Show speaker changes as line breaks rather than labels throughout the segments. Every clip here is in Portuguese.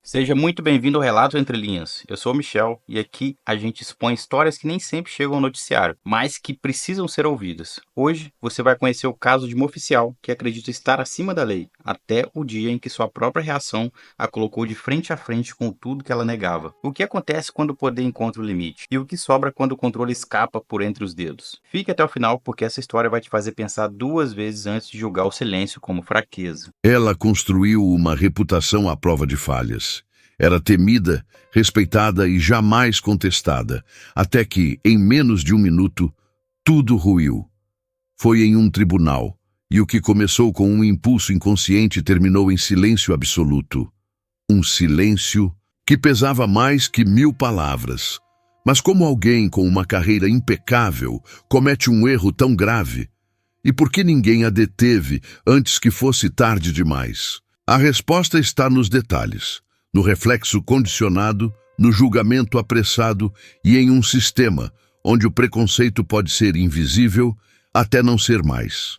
Seja muito bem-vindo ao Relato Entre Linhas. Eu sou o Michel e aqui a gente expõe histórias que nem sempre chegam ao noticiário, mas que precisam ser ouvidas. Hoje você vai conhecer o caso de uma oficial que acredita estar acima da lei, até o dia em que sua própria reação a colocou de frente a frente com tudo que ela negava. O que acontece quando o poder encontra o limite? E o que sobra quando o controle escapa por entre os dedos? Fique até o final porque essa história vai te fazer pensar duas vezes antes de julgar o silêncio como fraqueza.
Ela construiu uma reputação à prova de falhas. Era temida, respeitada e jamais contestada, até que, em menos de um minuto, tudo ruiu. Foi em um tribunal, e o que começou com um impulso inconsciente terminou em silêncio absoluto. Um silêncio que pesava mais que 1000 palavras. Mas como alguém com uma carreira impecável comete um erro tão grave? E por que ninguém a deteve antes que fosse tarde demais? A resposta está nos detalhes, no reflexo condicionado, no julgamento apressado e em um sistema onde o preconceito pode ser invisível até não ser mais.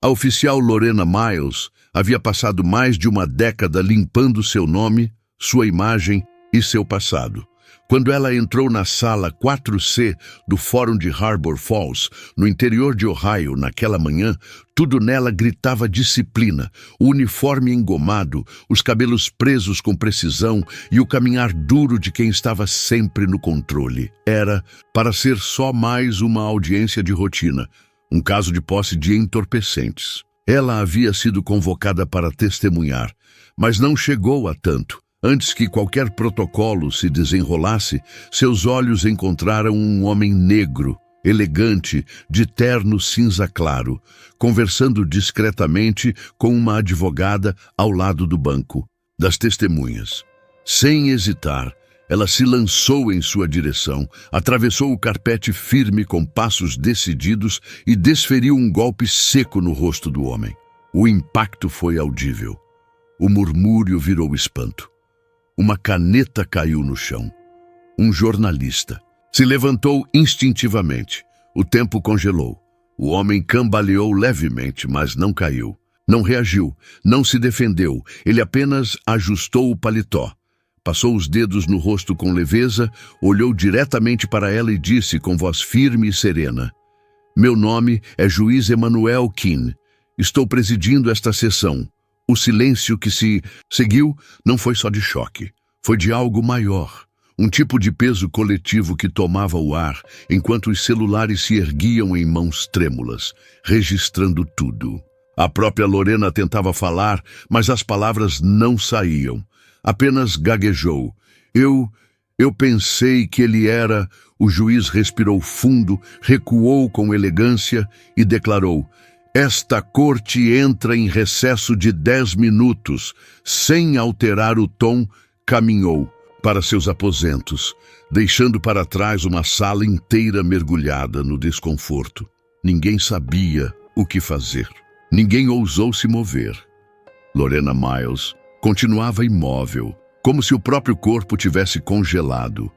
A oficial Lorena Miles havia passado mais de uma década limpando seu nome, sua imagem e seu passado. Quando ela entrou na sala 4C do Fórum de Harbor Falls, no interior de Ohio, naquela manhã, tudo nela gritava disciplina, o uniforme engomado, os cabelos presos com precisão e o caminhar duro de quem estava sempre no controle. Era para ser só mais uma audiência de rotina, um caso de posse de entorpecentes. Ela havia sido convocada para testemunhar, mas não chegou a tanto. Antes que qualquer protocolo se desenrolasse, seus olhos encontraram um homem negro, elegante, de terno cinza claro, conversando discretamente com uma advogada ao lado do banco das testemunhas. Sem hesitar, ela se lançou em sua direção, atravessou o carpete firme com passos decididos e desferiu um golpe seco no rosto do homem. O impacto foi audível. O murmúrio virou espanto. Uma caneta caiu no chão. Um jornalista se levantou instintivamente. O tempo congelou. O homem cambaleou levemente, mas não caiu. Não reagiu, não se defendeu. Ele apenas ajustou o paletó. Passou os dedos no rosto com leveza, olhou diretamente para ela e disse com voz firme e serena: "Meu nome é Juiz Emanuel Keene. Estou presidindo esta sessão." O silêncio que se seguiu não foi só de choque, foi de algo maior, um tipo de peso coletivo que tomava o ar enquanto os celulares se erguiam em mãos trêmulas, registrando tudo. A própria Lorena tentava falar, mas as palavras não saíam. Apenas gaguejou. Eu pensei que ele era... O juiz respirou fundo, recuou com elegância e declarou: "Esta corte entra em recesso de 10 minutos." Sem alterar o tom, caminhou para seus aposentos, deixando para trás uma sala inteira mergulhada no desconforto. Ninguém sabia o que fazer. Ninguém ousou se mover. Lorena Miles continuava imóvel, como se o próprio corpo tivesse congelado.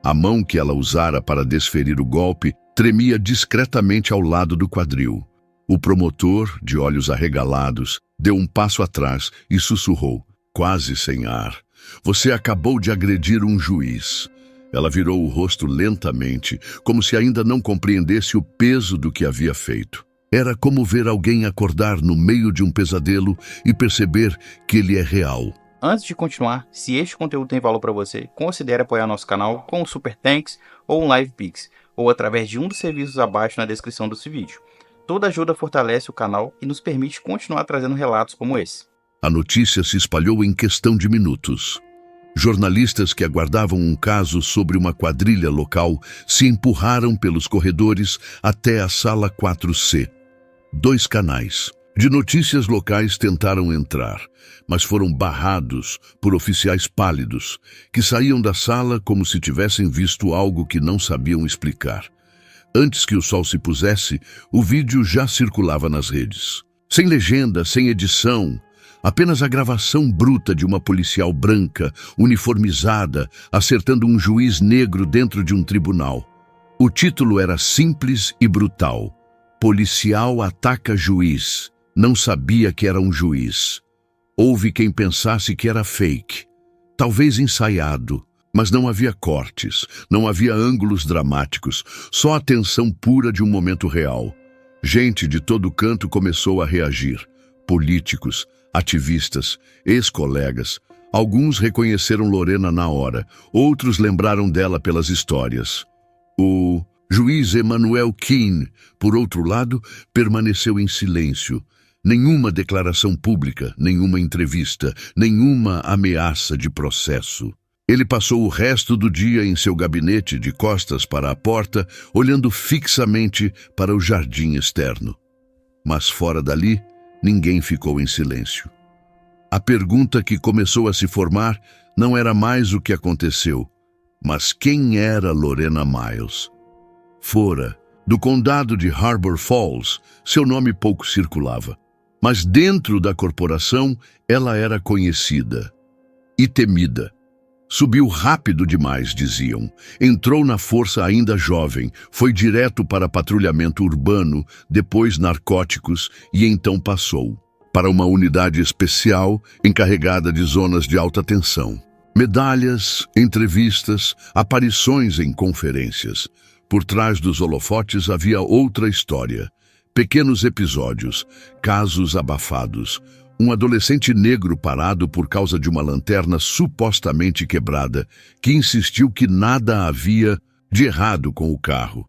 A mão que ela usara para desferir o golpe tremia discretamente ao lado do quadril. O promotor, de olhos arregalados, deu um passo atrás e sussurrou, quase sem ar: "Você acabou de agredir um juiz." Ela virou o rosto lentamente, como se ainda não compreendesse o peso do que havia feito. Era como ver alguém acordar no meio de um pesadelo e perceber que ele é real.
Antes de continuar, se este conteúdo tem valor para você, considere apoiar nosso canal com um Super Thanks ou um Live Pix, ou através de um dos serviços abaixo na descrição desse vídeo. Toda ajuda fortalece o canal e nos permite continuar trazendo relatos como esse.
A notícia se espalhou em questão de minutos. Jornalistas que aguardavam um caso sobre uma quadrilha local se empurraram pelos corredores até a sala 4C. 2 canais de notícias locais tentaram entrar, mas foram barrados por oficiais pálidos, que saíam da sala como se tivessem visto algo que não sabiam explicar. Antes que o sol se pusesse, o vídeo já circulava nas redes. Sem legenda, sem edição, apenas a gravação bruta de uma policial branca, uniformizada, acertando um juiz negro dentro de um tribunal. O título era simples e brutal: "Policial ataca juiz. Não sabia que era um juiz." Houve quem pensasse que era fake. talvez ensaiado, mas não havia cortes, não havia ângulos dramáticos, só a tensão pura de um momento real. Gente de todo canto começou a reagir. Políticos, ativistas, ex-colegas. Alguns reconheceram Lorena na hora, outros lembraram dela pelas histórias. O juiz Emanuel Keane, por outro lado, permaneceu em silêncio. Nenhuma declaração pública, nenhuma entrevista, nenhuma ameaça de processo. Ele passou o resto do dia em seu gabinete, de costas para a porta, olhando fixamente para o jardim externo. Mas fora dali, ninguém ficou em silêncio. A pergunta que começou a se formar não era mais o que aconteceu, mas quem era Lorena Miles? Fora, do condado de Harbor Falls, seu nome pouco circulava. Mas dentro da corporação, ela era conhecida e temida. Subiu rápido demais, diziam. Entrou na força ainda jovem, foi direto para patrulhamento urbano, depois narcóticos e então passou para uma unidade especial encarregada de zonas de alta tensão. Medalhas, entrevistas, aparições em conferências. Por trás dos holofotes havia outra história. Pequenos episódios, casos abafados. Um adolescente negro parado por causa de uma lanterna supostamente quebrada, que insistiu que nada havia de errado com o carro.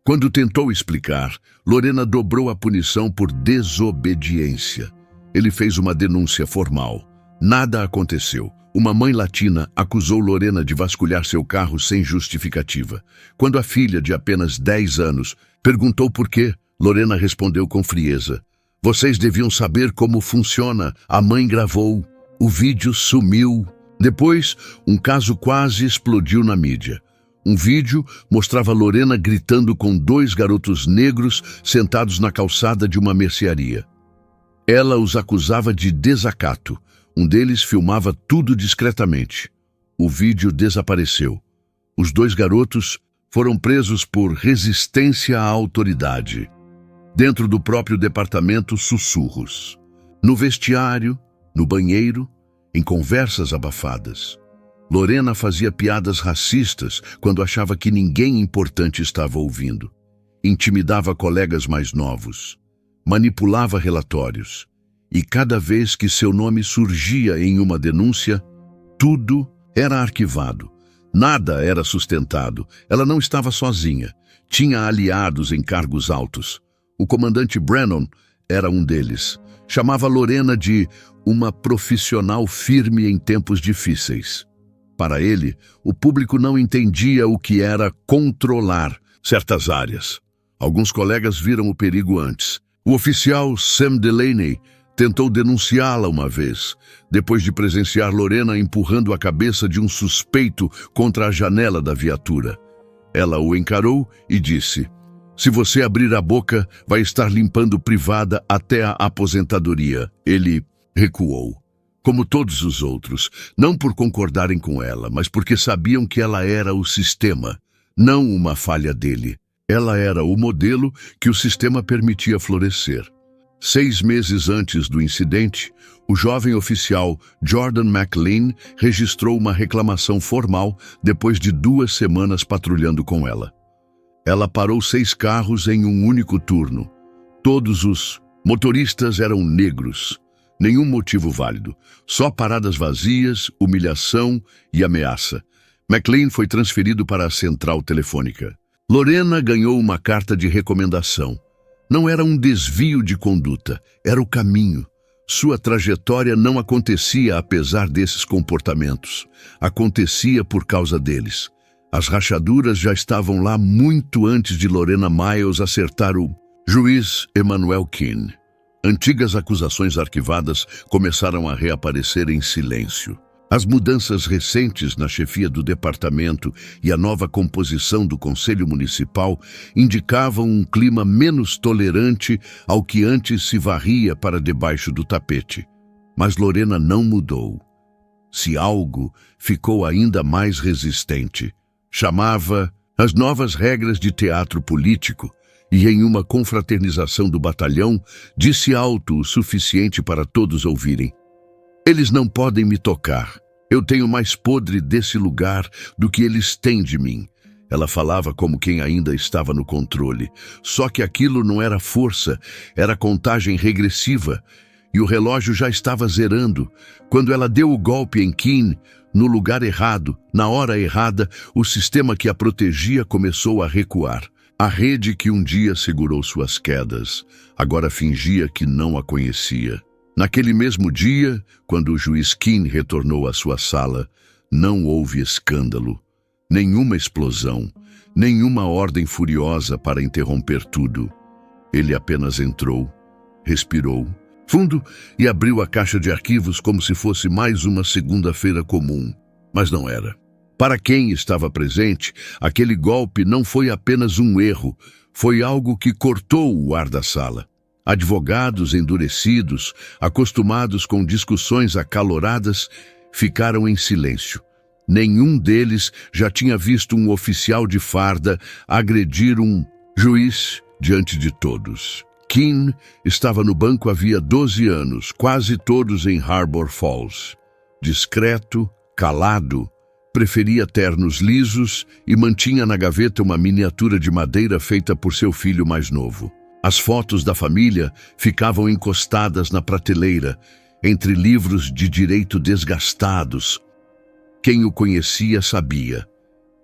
Quando tentou explicar, Lorena dobrou a punição por desobediência. Ele fez uma denúncia formal. Nada aconteceu. Uma mãe latina acusou Lorena de vasculhar seu carro sem justificativa. Quando a filha, de apenas 10 anos, perguntou por quê, Lorena respondeu com frieza: "Vocês deviam saber como funciona. A mãe gravou. O vídeo sumiu." Depois, um caso quase explodiu na mídia. Um vídeo mostrava Lorena gritando com 2 garotos negros sentados na calçada de uma mercearia. Ela os acusava de desacato. Um deles filmava tudo discretamente. O vídeo desapareceu. Os 2 garotos foram presos por resistência à autoridade. Dentro do próprio departamento, sussurros. No vestiário, no banheiro, em conversas abafadas. Lorena fazia piadas racistas quando achava que ninguém importante estava ouvindo. Intimidava colegas mais novos. Manipulava relatórios. E cada vez que seu nome surgia em uma denúncia, tudo era arquivado. Nada era sustentado. Ela não estava sozinha. Tinha aliados em cargos altos. O comandante Brennan era um deles. Chamava Lorena de uma profissional firme em tempos difíceis. Para ele, o público não entendia o que era controlar certas áreas. Alguns colegas viram o perigo antes. O oficial Sam Delaney tentou denunciá-la uma vez, depois de presenciar Lorena empurrando a cabeça de um suspeito contra a janela da viatura. Ela o encarou e disse: "Se você abrir a boca, vai estar limpando privada até a aposentadoria." Ele recuou, como todos os outros, não por concordarem com ela, mas porque sabiam que ela era o sistema, não uma falha dele. Ela era o modelo que o sistema permitia florescer. 6 meses antes do incidente, o jovem oficial Jordan McLean registrou uma reclamação formal depois de 2 semanas patrulhando com ela. Ela parou 6 carros em um único turno. Todos os motoristas eram negros. Nenhum motivo válido. Só paradas vazias, humilhação e ameaça. McLean foi transferido para a central telefônica. Lorena ganhou uma carta de recomendação. Não era um desvio de conduta, era o caminho. Sua trajetória não acontecia apesar desses comportamentos. Acontecia por causa deles. As rachaduras já estavam lá muito antes de Lorena Miles acertar o juiz Emanuel Keane. Antigas acusações arquivadas começaram a reaparecer em silêncio. As mudanças recentes na chefia do departamento e a nova composição do Conselho Municipal indicavam um clima menos tolerante ao que antes se varria para debaixo do tapete. Mas Lorena não mudou. Se algo, ficou ainda mais resistente. Chamava as novas regras de teatro político e, em uma confraternização do batalhão, disse alto o suficiente para todos ouvirem: "Eles não podem me tocar. Eu tenho mais podre desse lugar do que eles têm de mim. Ela falava como quem ainda estava no controle. Só que aquilo não era força, era contagem regressiva. E o relógio já estava zerando. Quando ela deu o golpe em Keane, no lugar errado, na hora errada, o sistema que a protegia começou a recuar. A rede que um dia segurou suas quedas, agora fingia que não a conhecia. Naquele mesmo dia, quando o juiz Keane retornou à sua sala, não houve escândalo, nenhuma explosão, nenhuma ordem furiosa para interromper tudo. Ele apenas entrou, respirou fundo e abriu a caixa de arquivos como se fosse mais uma segunda-feira comum. Mas não era. Para quem estava presente, aquele golpe não foi apenas um erro, foi algo que cortou o ar da sala. Advogados endurecidos, acostumados com discussões acaloradas, ficaram em silêncio. Nenhum deles já tinha visto um oficial de farda agredir um juiz diante de todos. Keane estava no banco havia 12 anos, quase todos em Harbor Falls. Discreto, calado, preferia ternos lisos e mantinha na gaveta uma miniatura de madeira feita por seu filho mais novo. As fotos da família ficavam encostadas na prateleira, entre livros de direito desgastados. Quem o conhecia sabia.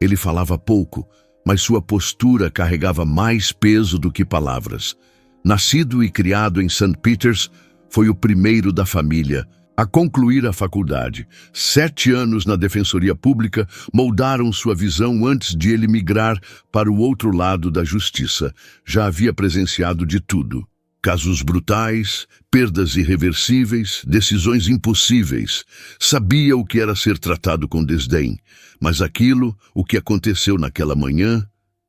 Ele falava pouco, mas sua postura carregava mais peso do que palavras. Nascido e criado em St. Peters, foi o primeiro da família a concluir a faculdade. 7 anos na Defensoria Pública moldaram sua visão antes de ele migrar para o outro lado da justiça. Já havia presenciado de tudo. Casos brutais, perdas irreversíveis, decisões impossíveis. Sabia o que era ser tratado com desdém, mas aquilo, o que aconteceu naquela manhã,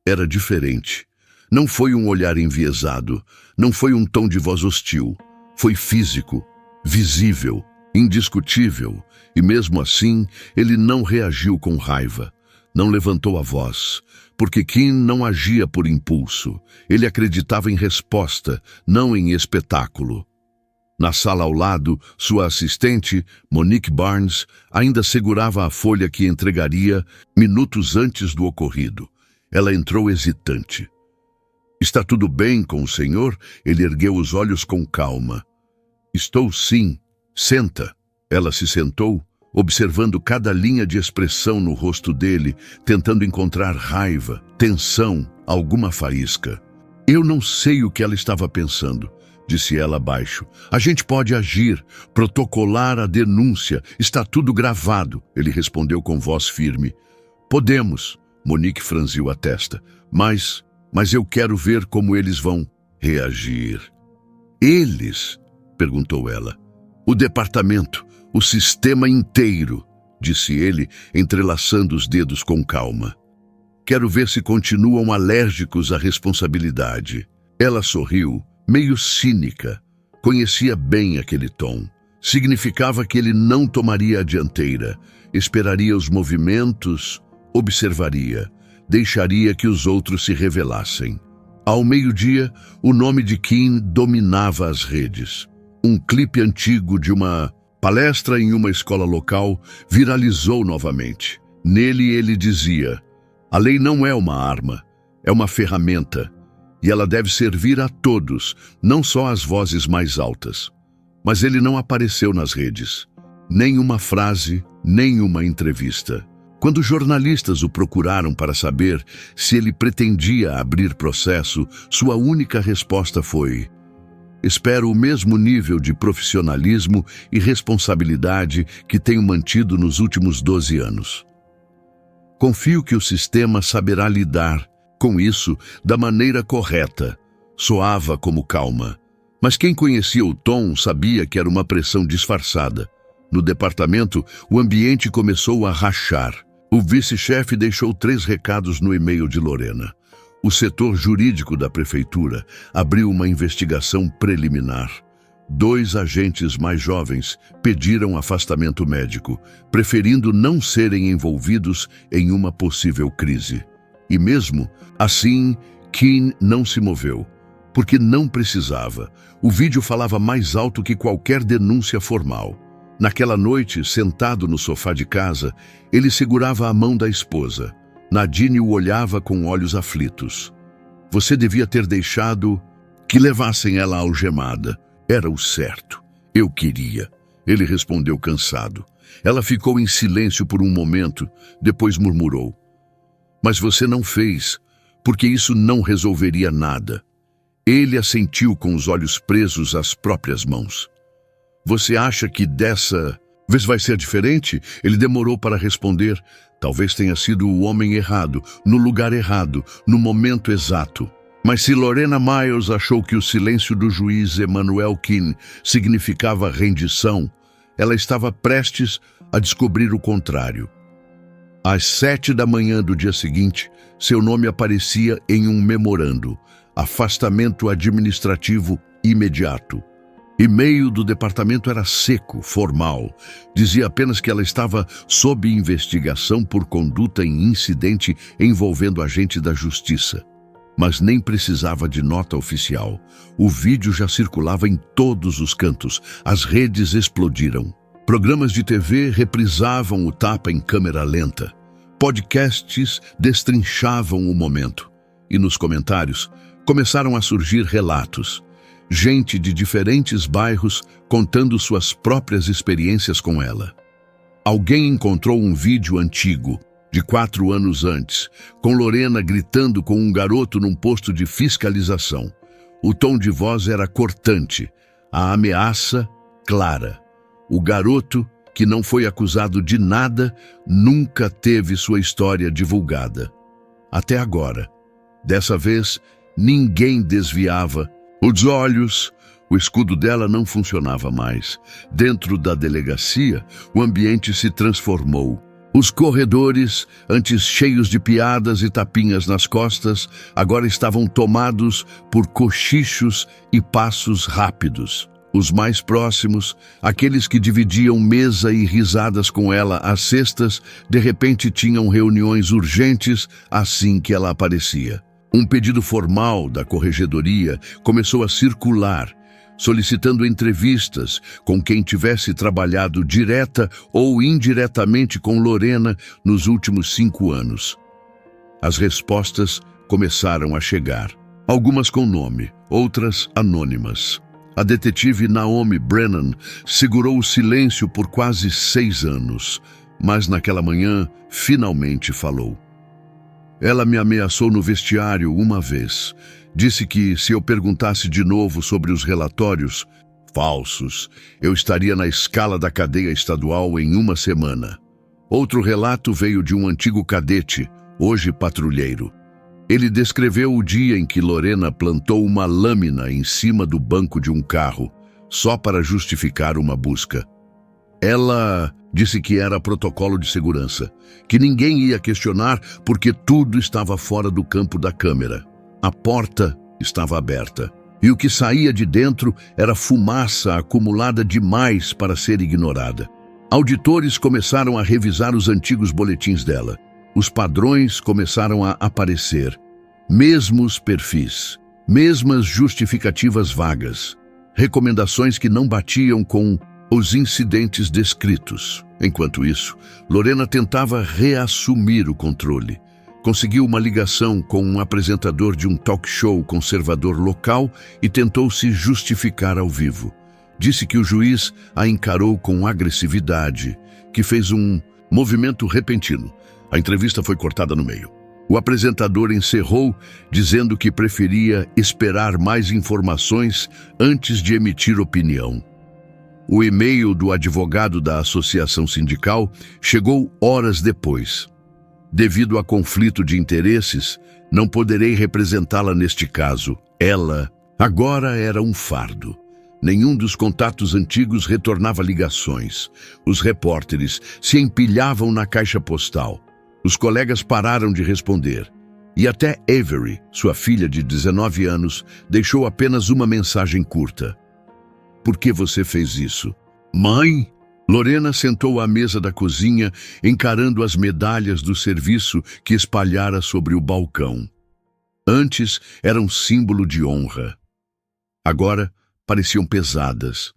era diferente. Não foi um olhar enviesado, não foi um tom de voz hostil. Foi físico, visível, indiscutível, e mesmo assim ele não reagiu com raiva. Não levantou a voz, porque Keane não agia por impulso. Ele acreditava em resposta, não em espetáculo. Na sala ao lado, sua assistente, Monique Barnes, ainda segurava a folha que entregaria minutos antes do ocorrido. Ela entrou hesitante. "Está tudo bem com o senhor?" Ele ergueu os olhos com calma. "Estou sim. Senta." Ela se sentou, observando cada linha de expressão no rosto dele, tentando encontrar raiva, tensão, alguma faísca. "Eu não sei o que ela estava pensando", disse ela baixo. "A gente pode agir, protocolar a denúncia, está tudo gravado", ele respondeu com voz firme. "Podemos", Monique franziu a testa, mas eu quero ver como eles vão reagir." "Eles?", perguntou ela. "O departamento, o sistema inteiro", disse ele, entrelaçando os dedos com calma. "Quero ver se continuam alérgicos à responsabilidade." Ela sorriu, meio cínica. Conhecia bem aquele tom. Significava que ele não tomaria a dianteira, esperaria os movimentos, observaria, deixaria que os outros se revelassem. Ao meio-dia, o nome de Keane dominava as redes. Um clipe antigo de uma palestra em uma escola local viralizou novamente. Nele ele dizia: "A lei não é uma arma, é uma ferramenta, e ela deve servir a todos, não só às vozes mais altas." Mas ele não apareceu nas redes. Nem uma frase, nem uma entrevista. Quando jornalistas o procuraram para saber se ele pretendia abrir processo, sua única resposta foi: "Espero o mesmo nível de profissionalismo e responsabilidade que tenho mantido nos últimos 12 anos. Confio que o sistema saberá lidar com isso da maneira correta." Soava como calma, mas quem conhecia o tom sabia que era uma pressão disfarçada. No departamento, o ambiente começou a rachar. O vice-chefe deixou 3 recados no e-mail de Lorena. O setor jurídico da prefeitura abriu uma investigação preliminar. 2 agentes mais jovens pediram afastamento médico, preferindo não serem envolvidos em uma possível crise. E mesmo assim, Keane não se moveu, porque não precisava. O vídeo falava mais alto que qualquer denúncia formal. Naquela noite, sentado no sofá de casa, ele segurava a mão da esposa. Nadine o olhava com olhos aflitos. Você devia ter deixado que levassem ela algemada. Era o certo. Eu queria. Ele respondeu cansado. Ela ficou em silêncio por um momento, depois murmurou. Mas você não fez, porque isso não resolveria nada. Ele assentiu com os olhos presos às próprias mãos. Você acha que dessa vez vai ser diferente? Ele demorou para responder. Talvez tenha sido o homem errado, no lugar errado, no momento exato. Mas se Lorena Miles achou que o silêncio do juiz Emmanuel Keane significava rendição, ela estava prestes a descobrir o contrário. Às 7 da manhã do dia seguinte, seu nome aparecia em um memorando. Afastamento administrativo imediato. E-mail do departamento era seco, formal. Dizia apenas que ela estava sob investigação por conduta em incidente envolvendo agente da justiça. Mas nem precisava de nota oficial. O vídeo já circulava em todos os cantos. As redes explodiram. Programas de TV reprisavam o tapa em câmera lenta. Podcasts destrinchavam o momento. E nos comentários começaram a surgir relatos. Gente de diferentes bairros contando suas próprias experiências com ela. Alguém encontrou um vídeo antigo, de 4 anos antes, com Lorena gritando com um garoto num posto de fiscalização. O tom de voz era cortante, a ameaça clara. O garoto, que não foi acusado de nada, nunca teve sua história divulgada. Até agora. Dessa vez, ninguém desviava os olhos. O escudo dela não funcionava mais. Dentro da delegacia, o ambiente se transformou. Os corredores, antes cheios de piadas e tapinhas nas costas, agora estavam tomados por cochichos e passos rápidos. Os mais próximos, aqueles que dividiam mesa e risadas com ela às sextas, de repente tinham reuniões urgentes assim que ela aparecia. Um pedido formal da corregedoria começou a circular, solicitando entrevistas com quem tivesse trabalhado direta ou indiretamente com Lorena nos últimos 5 anos. As respostas começaram a chegar. Algumas com nome, outras anônimas. A detetive Naomi Brennan segurou o silêncio por quase 6 anos, mas naquela manhã finalmente falou. Ela me ameaçou no vestiário uma vez. Disse que se eu perguntasse de novo sobre os relatórios falsos, eu estaria na escala da cadeia estadual em 1 semana. Outro relato veio de um antigo cadete, hoje patrulheiro. Ele descreveu o dia em que Lorena plantou uma lâmina em cima do banco de um carro, só para justificar uma busca. Ela disse que era protocolo de segurança, que ninguém ia questionar porque tudo estava fora do campo da câmera. A porta estava aberta, e o que saía de dentro era fumaça acumulada demais para ser ignorada. Auditores começaram a revisar os antigos boletins dela. Os padrões começaram a aparecer. Mesmos perfis, mesmas justificativas vagas, recomendações que não batiam com os incidentes descritos. Enquanto isso, Lorena tentava reassumir o controle. Conseguiu uma ligação com um apresentador de um talk show conservador local e tentou se justificar ao vivo. Disse que o juiz a encarou com agressividade, que fez um movimento repentino. A entrevista foi cortada no meio. O apresentador encerrou, dizendo que preferia esperar mais informações antes de emitir opinião. O e-mail do advogado da associação sindical chegou horas depois. Devido a conflito de interesses, não poderei representá-la neste caso. Ela agora era um fardo. Nenhum dos contatos antigos retornava ligações. Os repórteres se empilhavam na caixa postal. Os colegas pararam de responder. E até Avery, sua filha de 19 anos, deixou apenas uma mensagem curta. Por que você fez isso? Mãe? Lorena sentou à mesa da cozinha, encarando as medalhas do serviço que espalhara sobre o balcão. Antes eram símbolo de honra. Agora pareciam pesadas,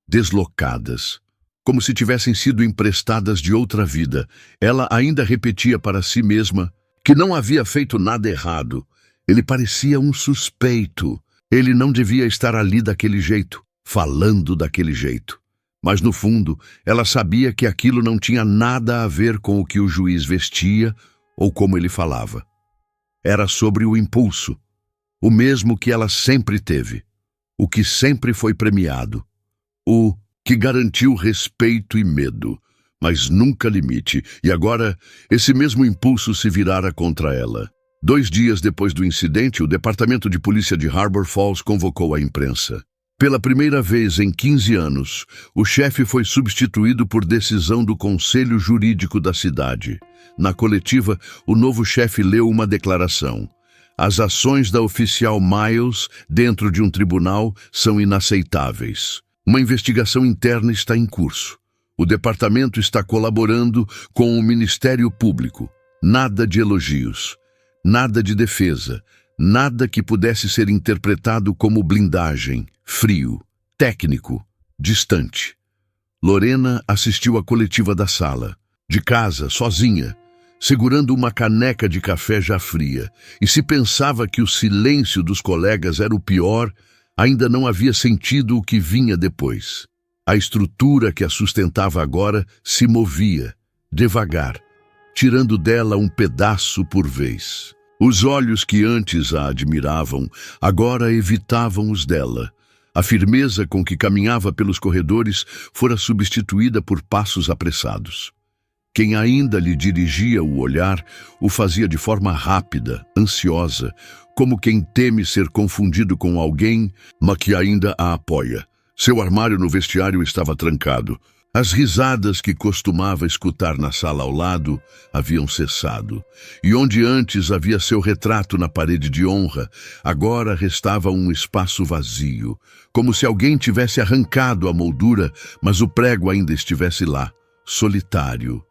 deslocadas. como se tivessem sido emprestadas de outra vida. Ela ainda repetia para si mesma que não havia feito nada errado. Ele parecia um suspeito. Ele não devia estar ali daquele jeito, falando daquele jeito. Mas, no fundo, ela sabia que aquilo não tinha nada a ver com o que o juiz vestia ou como ele falava. Era sobre o impulso, o mesmo que ela sempre teve, o que sempre foi premiado, o que garantiu respeito e medo, mas nunca limite, e agora esse mesmo impulso se virara contra ela. 2 dias depois do incidente, o Departamento de Polícia de Harbor Falls convocou a imprensa. Pela primeira vez em 15 anos, o chefe foi substituído por decisão do Conselho Jurídico da cidade. Na coletiva, o novo chefe leu uma declaração. As ações da oficial Miles dentro de um tribunal são inaceitáveis. Uma investigação interna está em curso. O departamento está colaborando com o Ministério Público. Nada de elogios, nada de defesa, nada que pudesse ser interpretado como blindagem, frio, técnico, distante. Lorena assistiu à coletiva da sala, de casa, sozinha, segurando uma caneca de café já fria, e se pensava que o silêncio dos colegas era o pior, ainda não havia sentido o que vinha depois. A estrutura que a sustentava agora se movia, devagar, tirando dela um pedaço por vez. Os olhos que antes a admiravam, agora evitavam os dela. A firmeza com que caminhava pelos corredores fora substituída por passos apressados. Quem ainda lhe dirigia o olhar o fazia de forma rápida, ansiosa, como quem teme ser confundido com alguém, mas que ainda a apoia. Seu armário no vestiário estava trancado. As risadas que costumava escutar na sala ao lado haviam cessado. E onde antes havia seu retrato na parede de honra, agora restava um espaço vazio, como se alguém tivesse arrancado a moldura, mas o prego ainda estivesse lá, solitário.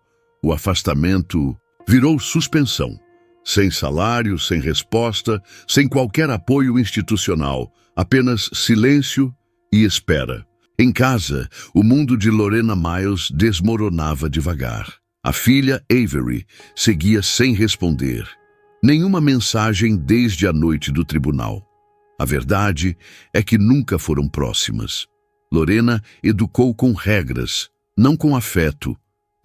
O afastamento virou suspensão. Sem salário, sem resposta, sem qualquer apoio institucional, apenas silêncio e espera. Em casa, o mundo de Lorena Miles desmoronava devagar. A filha, Avery, seguia sem responder. Nenhuma mensagem desde a noite do tribunal. A verdade é que nunca foram próximas. Lorena educou com regras, não com afeto.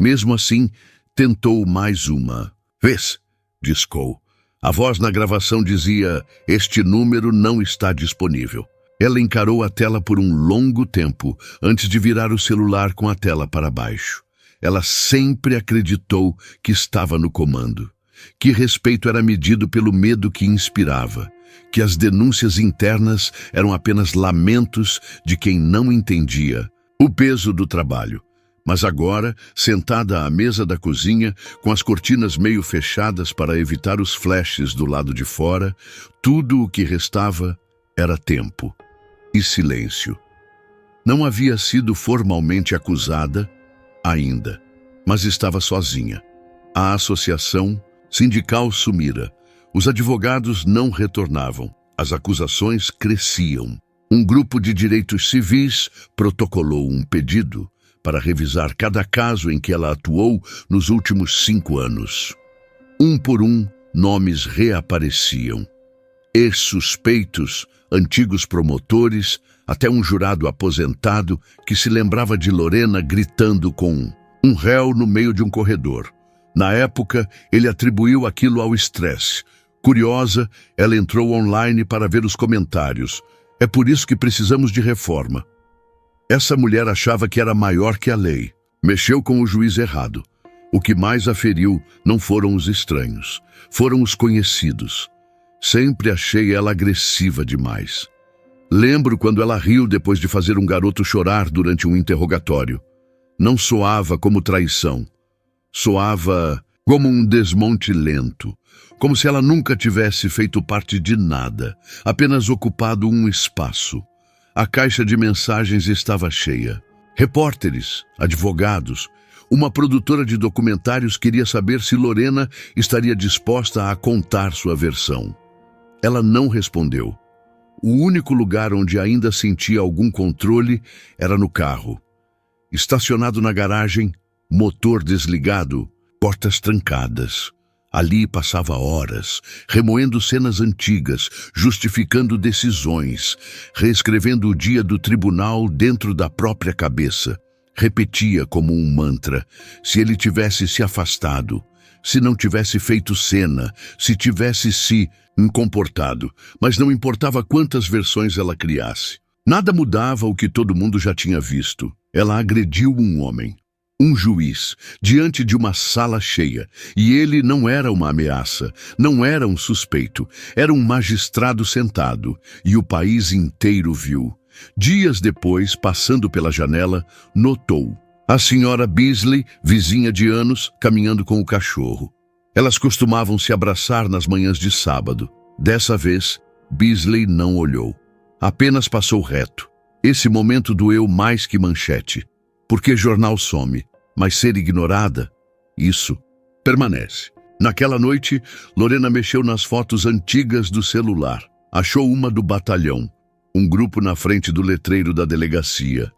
Mesmo assim, tentou mais uma. "Vês?", discou. A voz na gravação dizia: "Este número não está disponível." Ela encarou a tela por um longo tempo, antes de virar o celular com a tela para baixo. Ela sempre acreditou que estava no comando, que respeito era medido pelo medo que inspirava, que as denúncias internas eram apenas lamentos de quem não entendia o peso do trabalho. Mas agora, sentada à mesa da cozinha, com as cortinas meio fechadas para evitar os flashes do lado de fora, tudo o que restava era tempo e silêncio. Não havia sido formalmente acusada ainda, mas estava sozinha. A associação sindical sumira. Os advogados não retornavam. As acusações cresciam. Um grupo de direitos civis protocolou um pedido para revisar cada caso em que ela atuou nos últimos 5 anos. Um por um, nomes reapareciam. Ex-suspeitos, antigos promotores, até um jurado aposentado que se lembrava de Lorena gritando com um réu no meio de um corredor. Na época, ele atribuiu aquilo ao estresse. Curiosa, ela entrou online para ver os comentários. "É por isso que precisamos de reforma." Essa mulher achava que era maior que a lei. Mexeu com o juiz errado. O que mais a feriu não foram os estranhos, foram os conhecidos. Sempre achei ela agressiva demais. Lembro quando ela riu depois de fazer um garoto chorar durante um interrogatório. Não soava como traição. Soava como um desmonte lento, como se ela nunca tivesse feito parte de nada, apenas ocupado um espaço. A caixa de mensagens estava cheia. Repórteres, advogados, uma produtora de documentários queria saber se Lorena estaria disposta a contar sua versão. Ela não respondeu. O único lugar onde ainda sentia algum controle era no carro. Estacionado na garagem, motor desligado, portas trancadas. Ali passava horas, remoendo cenas antigas, justificando decisões, reescrevendo o dia do tribunal dentro da própria cabeça. Repetia como um mantra: se ele tivesse se afastado, se não tivesse feito cena, se tivesse se comportado, mas não importava quantas versões ela criasse. Nada mudava o que todo mundo já tinha visto. Ela agrediu um homem, um juiz, diante de uma sala cheia, e ele não era uma ameaça, não era um suspeito, era um magistrado sentado, e o país inteiro viu. Dias depois, passando pela janela, notou a senhora Beasley, vizinha de anos, caminhando com o cachorro. Elas costumavam se abraçar nas manhãs de sábado. Dessa vez, Beasley não olhou. Apenas passou reto. Esse momento doeu mais que manchete. Porque jornal some, mas ser ignorada, isso permanece. Naquela noite, Lorena mexeu nas fotos antigas do celular. Achou uma do batalhão, um grupo na frente do letreiro da delegacia.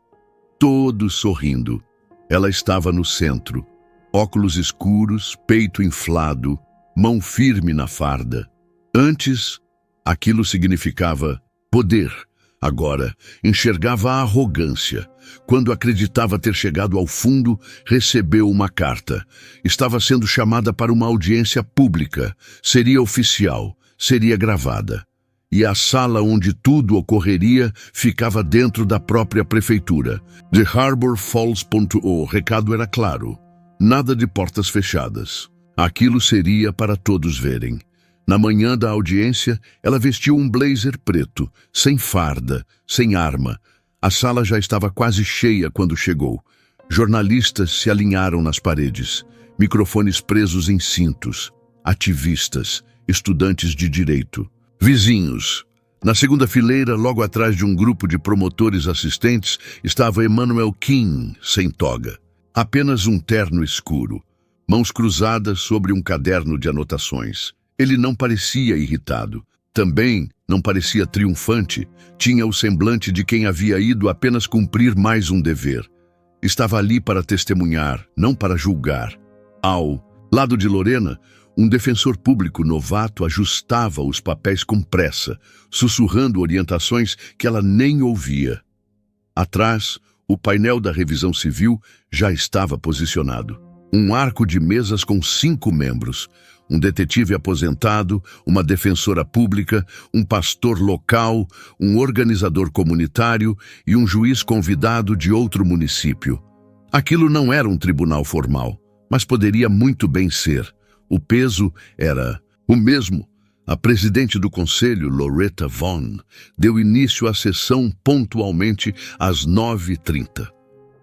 Todos sorrindo. Ela estava no centro. Óculos escuros, peito inflado, mão firme na farda. Antes, aquilo significava poder. Agora, enxergava a arrogância. Quando acreditava ter chegado ao fundo, recebeu uma carta. Estava sendo chamada para uma audiência pública. Seria oficial, seria gravada. E a sala onde tudo ocorreria ficava dentro da própria prefeitura. The Harbor Falls. O recado era claro. Nada de portas fechadas. Aquilo seria para todos verem. Na manhã da audiência, ela vestiu um blazer preto, sem farda, sem arma. A sala já estava quase cheia quando chegou. Jornalistas se alinharam nas paredes, microfones presos em cintos, ativistas, estudantes de direito, vizinhos. Na segunda fileira, logo atrás de um grupo de promotores assistentes, estava Emmanuel King, sem toga. Apenas um terno escuro, mãos cruzadas sobre um caderno de anotações. Ele não parecia irritado. Também não parecia triunfante. Tinha o semblante de quem havia ido apenas cumprir mais um dever. Estava ali para testemunhar, não para julgar. Ao lado de Lorena, um defensor público novato ajustava os papéis com pressa, sussurrando orientações que ela nem ouvia. Atrás, o painel da revisão civil já estava posicionado. Um arco de mesas com 5 membros, um detetive aposentado, uma defensora pública, um pastor local, um organizador comunitário e um juiz convidado de outro município. Aquilo não era um tribunal formal, mas poderia muito bem ser. O peso era o mesmo. A presidente do conselho, Loretta Vaughn, deu início à sessão pontualmente às 9h30.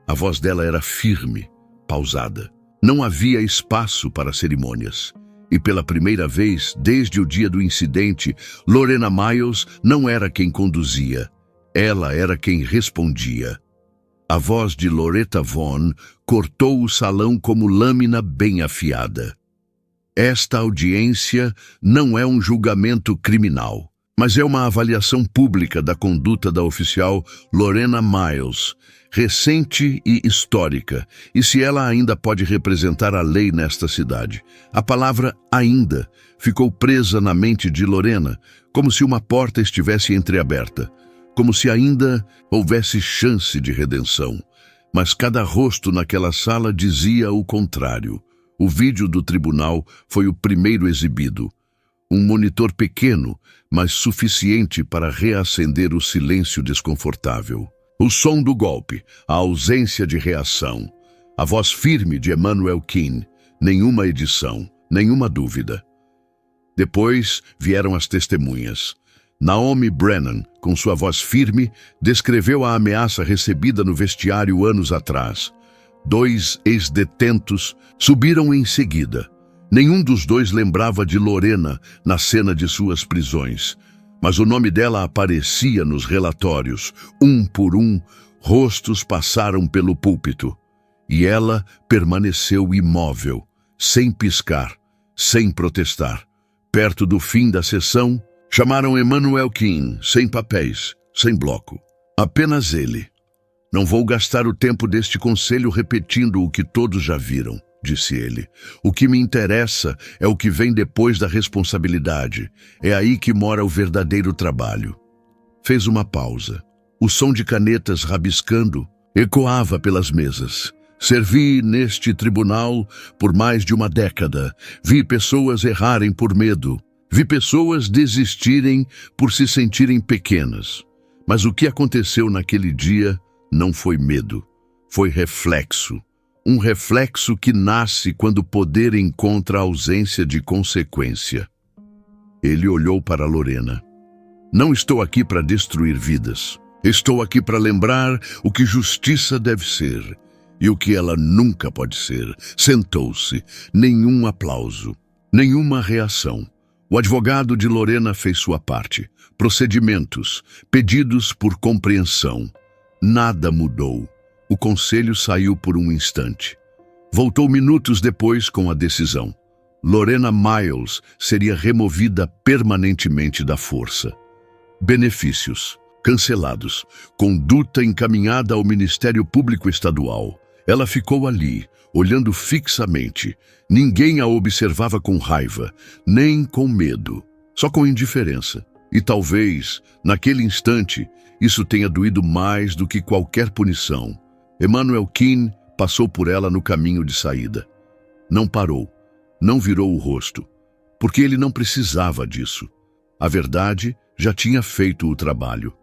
A voz dela era firme, pausada. Não havia espaço para cerimônias. E pela primeira vez, desde o dia do incidente, Lorena Miles não era quem conduzia. Ela era quem respondia. A voz de Loretta Vaughn cortou o salão como lâmina bem afiada. Esta audiência não é um julgamento criminal, mas é uma avaliação pública da conduta da oficial Lorena Miles, recente e histórica, e se ela ainda pode representar a lei nesta cidade. A palavra ainda ficou presa na mente de Lorena, como se uma porta estivesse entreaberta, como se ainda houvesse chance de redenção. Mas cada rosto naquela sala dizia o contrário. O vídeo do tribunal foi o primeiro exibido. Um monitor pequeno, mas suficiente para reacender o silêncio desconfortável. O som do golpe, a ausência de reação, a voz firme de Emmanuel King, nenhuma edição, nenhuma dúvida. Depois vieram as testemunhas. Naomi Brennan, com sua voz firme, descreveu a ameaça recebida no vestiário anos atrás. 2 ex-detentos subiram em seguida. Nenhum dos dois lembrava de Lorena na cena de suas prisões. Mas o nome dela aparecia nos relatórios. Um por um, rostos passaram pelo púlpito. E ela permaneceu imóvel, sem piscar, sem protestar. Perto do fim da sessão, chamaram Emmanuel King, sem papéis, sem bloco. Apenas ele. Não vou gastar o tempo deste conselho repetindo o que todos já viram, disse ele. O que me interessa é o que vem depois da responsabilidade. É aí que mora o verdadeiro trabalho. Fez uma pausa. O som de canetas rabiscando ecoava pelas mesas. Servi neste tribunal por mais de uma década. Vi pessoas errarem por medo. Vi pessoas desistirem por se sentirem pequenas. Mas o que aconteceu naquele dia não foi medo, foi reflexo. Um reflexo que nasce quando o poder encontra a ausência de consequência. Ele olhou para Lorena. Não estou aqui para destruir vidas. Estou aqui para lembrar o que justiça deve ser e o que ela nunca pode ser. Sentou-se. Nenhum aplauso, nenhuma reação. O advogado de Lorena fez sua parte. Procedimentos, pedidos por compreensão. Nada mudou. O conselho saiu por um instante. Voltou minutos depois com a decisão. Lorena Miles seria removida permanentemente da força. Benefícios cancelados. Conduta encaminhada ao Ministério Público Estadual. Ela ficou ali, olhando fixamente. Ninguém a observava com raiva, nem com medo, só com indiferença. E talvez, naquele instante, isso tenha doído mais do que qualquer punição. Emmanuel Keane passou por ela no caminho de saída. Não parou, não virou o rosto, porque ele não precisava disso. A verdade já tinha feito o trabalho.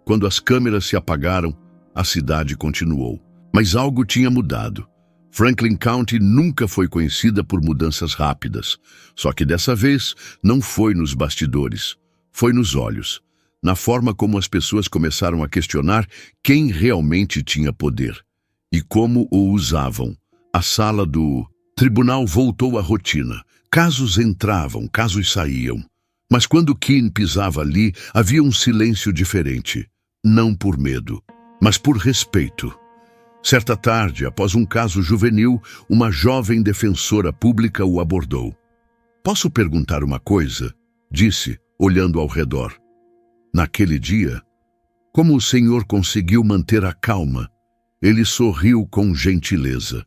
Quando as câmeras se apagaram, a cidade continuou. Mas algo tinha mudado. Franklin County nunca foi conhecida por mudanças rápidas. Só que dessa vez não foi nos bastidores, foi nos olhos. Na forma como as pessoas começaram a questionar quem realmente tinha poder e como o usavam. A sala do tribunal voltou à rotina. Casos entravam, casos saíam. Mas quando Keane pisava ali, havia um silêncio diferente. Não por medo, mas por respeito. Certa tarde, após um caso juvenil, uma jovem defensora pública o abordou. "Posso perguntar uma coisa?", disse, olhando ao redor. Naquele dia, como o senhor conseguiu manter a calma? Ele sorriu com gentileza.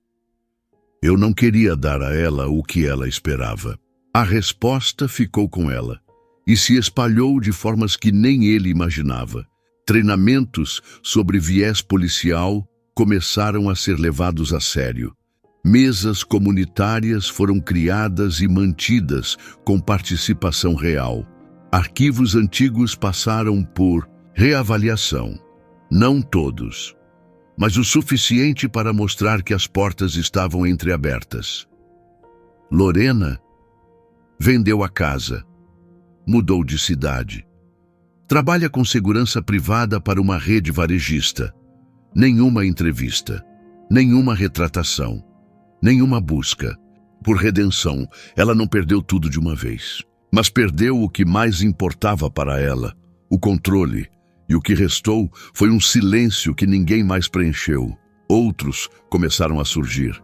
Eu não queria dar a ela o que ela esperava. A resposta ficou com ela e se espalhou de formas que nem ele imaginava. Treinamentos sobre viés policial começaram a ser levados a sério. Mesas comunitárias foram criadas e mantidas com participação real. Arquivos antigos passaram por reavaliação. Não todos, mas o suficiente para mostrar que as portas estavam entreabertas. Lorena vendeu a casa, mudou de cidade. Trabalha com segurança privada para uma rede varejista. Nenhuma entrevista, nenhuma retratação, nenhuma busca. Por redenção, ela não perdeu tudo de uma vez, mas perdeu o que mais importava para ela, o controle, e o que restou foi um silêncio que ninguém mais preencheu. Outros começaram a surgir.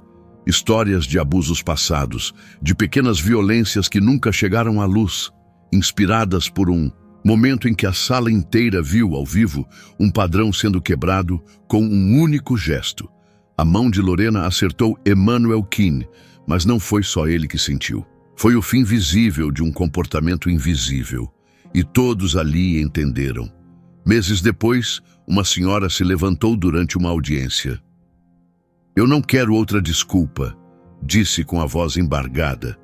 Histórias de abusos passados, de pequenas violências que nunca chegaram à luz, inspiradas por um momento em que a sala inteira viu, ao vivo, um padrão sendo quebrado com um único gesto. A mão de Lorena acertou Emmanuel Keane, mas não foi só ele que sentiu. Foi o fim visível de um comportamento invisível. E todos ali entenderam. Meses depois, uma senhora se levantou durante uma audiência. Eu não quero outra desculpa, disse com a voz embargada.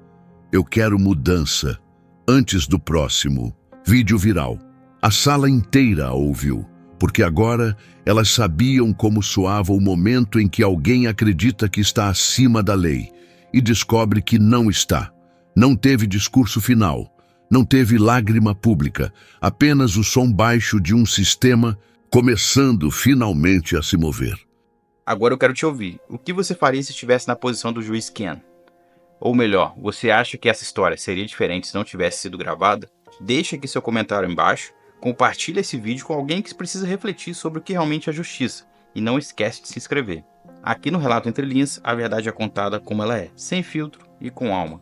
Eu quero mudança, antes do próximo vídeo viral. A sala inteira a ouviu, porque agora elas sabiam como soava o momento em que alguém acredita que está acima da lei e descobre que não está. Não teve discurso final, não teve lágrima pública, apenas o som baixo de um sistema começando finalmente a se mover.
Agora eu quero te ouvir. O que você faria se estivesse na posição do juiz Keane? Ou melhor, você acha que essa história seria diferente se não tivesse sido gravada? Deixa aqui seu comentário embaixo, compartilha esse vídeo com alguém que precisa refletir sobre o que realmente é justiça. E não esquece de se inscrever. Aqui no Relato Entre Linhas, a verdade é contada como ela é, sem filtro e com alma.